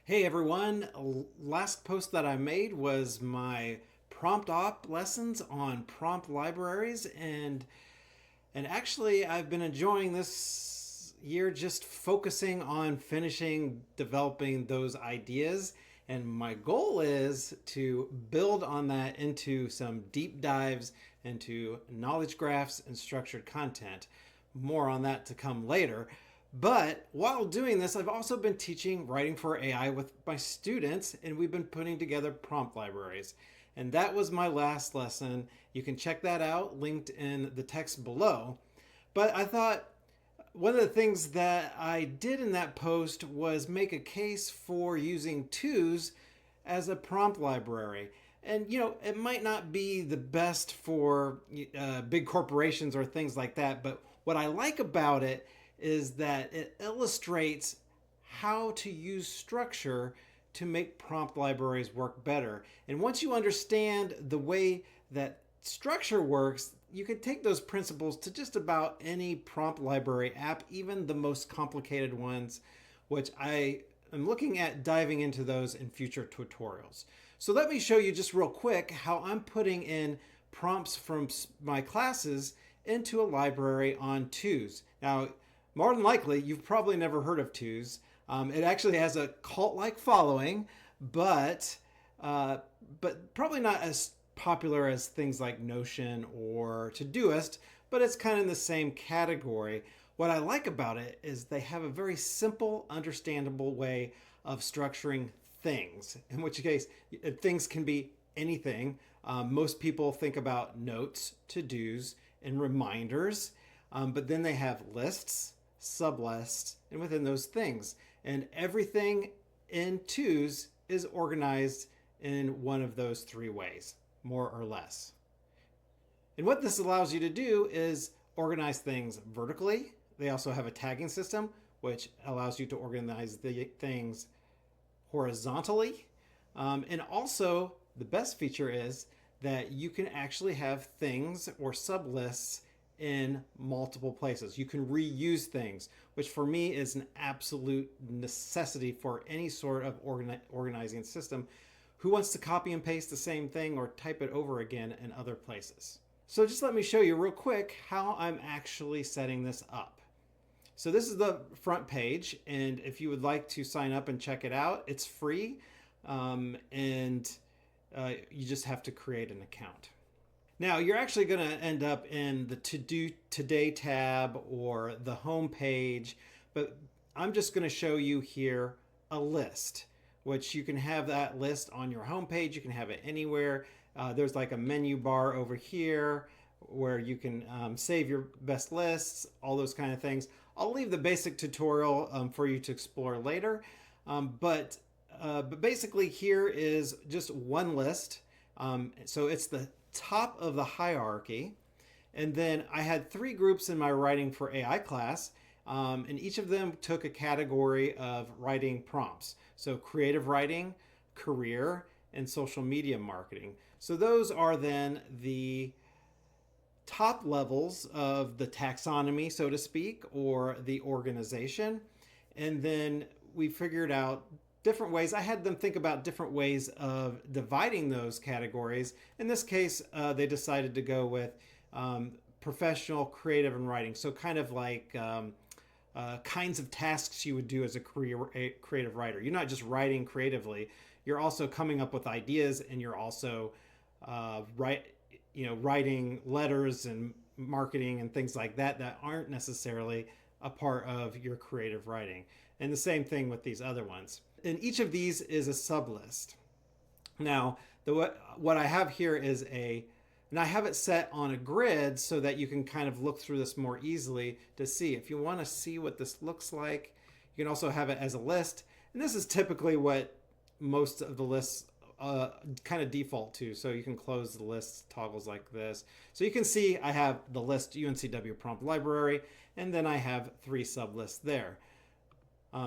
Hey everyone, last post that I made was my prompt op lessons on prompt libraries and actually I've been enjoying this year just focusing on finishing developing those ideas, and my goal is to build on that into some deep dives into knowledge graphs and structured content. More on that to come later. But while doing this, I've also been teaching writing for AI with my students, and we've been putting together prompt libraries. And that was my last lesson. You can check that out, linked in the text below. But I thought one of the things that I did in that post was make a case for using twos as a prompt library. And it might not be the best for big corporations or things like that, but what I like about it is that it illustrates how to use structure to make prompt libraries work better. And once you understand the way that structure works, you can take those principles to just about any prompt library app, even the most complicated ones, which I am looking at diving into those in future tutorials. So let me show you just real quick how I'm putting in prompts from my classes into a library on twos. Now, more than likely, you've probably never heard of twos. It actually has a cult-like following, but probably not as popular as things like Notion or Todoist, but it's kind of in the same category. What I like about it is they have a very simple, understandable way of structuring things, in which case things can be anything. Most people think about notes, to-dos, and reminders, but then they have lists, sublists, and within those things. And everything in twos is organized in one of those three ways, more or less. And what this allows you to do is organize things vertically. They also have a tagging system, which allows you to organize the things horizontally. And also, the best feature is that you can actually have things or sublists in multiple places. You can reuse things, which for me is an absolute necessity for any sort of organizing system. Who wants to copy and paste the same thing or type it over again in other places? So just let me show you real quick how I'm actually setting this up. So this is the front page, and if you would like to sign up and check it out, it's free, and you just have to create an account. Now, you're actually going to end up in the To Do Today tab or the home page, but I'm just going to show you here a list, which you can have that list on your home page. You can have it anywhere. There's like a menu bar over here where you can save your best lists, all those kind of things. I'll leave the basic tutorial for you to explore later, but basically here is just one list. So it's the top of the hierarchy, and then I had three groups in my writing for AI class, and each of them took a category of writing prompts. So creative writing, career, and social media marketing. So those are then the top levels of the taxonomy, so to speak, or the organization. And then we figured out different ways. I had them think about different ways of dividing those categories. In this case, they decided to go with professional, creative, and writing. So kind of like kinds of tasks you would do as a creative writer. You're not just writing creatively. You're also coming up with ideas, and you're also writing letters and marketing and things like that that aren't necessarily a part of your creative writing. And the same thing with these other ones. And each of these is a sublist. Now, what I have here is and I have it set on a grid so that you can kind of look through this more easily to see. If you want to see what this looks like, you can also have it as a list. And this is typically what most of the lists kind of default to. So you can close the list toggles like this. So you can see I have the list UNCW prompt library, and then I have three sublists there.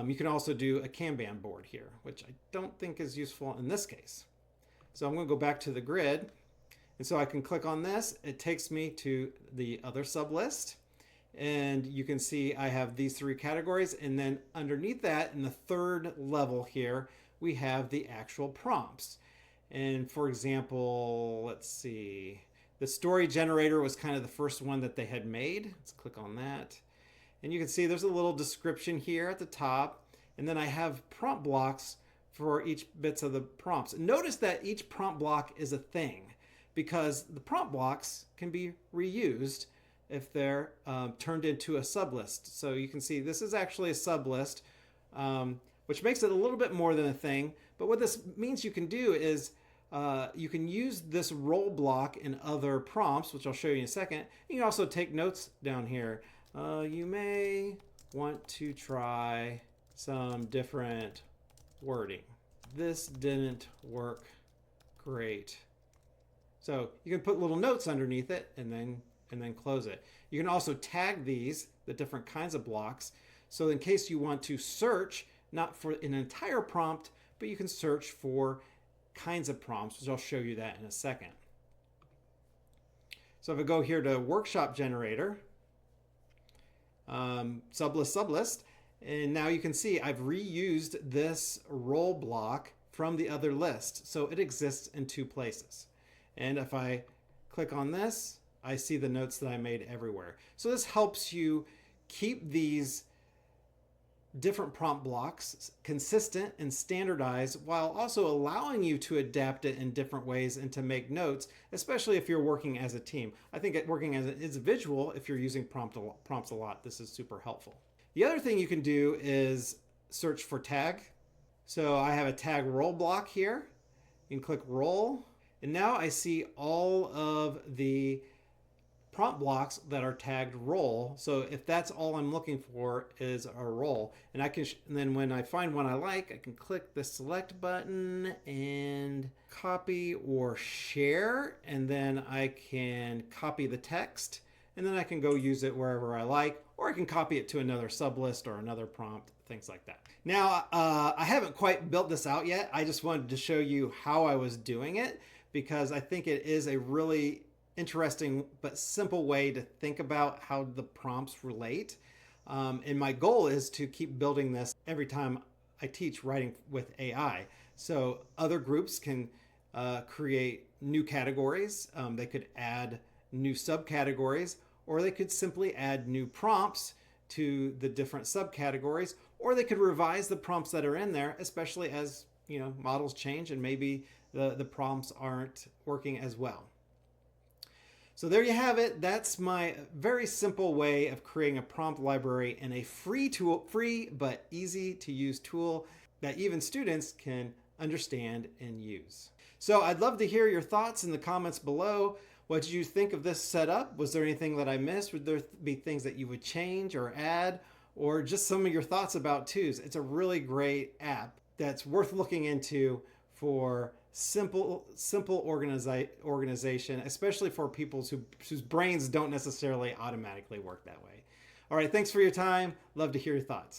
You can also do a Kanban board here, which I don't think is useful in this case. So I'm going to go back to the grid. And so I can click on this. It takes me to the other sublist. And you can see I have these three categories. And then underneath that, in the third level here, we have the actual prompts. And for example, let's see, the story generator was kind of the first one that they had made. Let's click on that. And you can see there's a little description here at the top. And then I have prompt blocks for each bits of the prompts. Notice that each prompt block is a thing, because the prompt blocks can be reused if they're turned into a sublist. So you can see this is actually a sublist, which makes it a little bit more than a thing. But what this means you can do is you can use this role block in other prompts, which I'll show you in a second. You can also take notes down here. You may want to try some different wording. This didn't work great. So you can put little notes underneath it and then close it. You can also tag these, the different kinds of blocks, so in case you want to search, not for an entire prompt, but you can search for kinds of prompts, which I'll show you that in a second. So if I go here to workshop generator, sublist, and now you can see I've reused this role block from the other list. So it exists in two places. And if I click on this, I see the notes that I made everywhere. So this helps you keep these different prompt blocks consistent and standardized, while also allowing you to adapt it in different ways and to make notes, especially if you're working as a team. I think working as an individual, if you're using prompts a lot, this is super helpful. The other thing you can do is search for tag. So I have a tag role block here. You can click role, and now I see all of the prompt blocks that are tagged role. So if that's all I'm looking for is a role, and I can and then when I find one I like, I can click the select button and copy or share, and then I can copy the text, and then I can go use it wherever I like, or I can copy it to another sublist or another prompt, things like that. Now, I haven't quite built this out yet. I just wanted to show you how I was doing it, because I think it is a really interesting but simple way to think about how the prompts relate. And my goal is to keep building this every time I teach writing with AI. So other groups can create new categories. They could add new subcategories, or they could simply add new prompts to the different subcategories, or they could revise the prompts that are in there, especially as models change and maybe the prompts aren't working as well. So there you have it. That's my very simple way of creating a prompt library in a free but easy to use tool that even students can understand and use. So I'd love to hear your thoughts in the comments below. What did you think of this setup? Was there anything that I missed? Would there be things that you would change or add, or just some of your thoughts about Tooz? It's a really great app that's worth looking into for simple organization, especially for people whose brains don't necessarily automatically work that way. All right, thanks for your time. Love to hear your thoughts.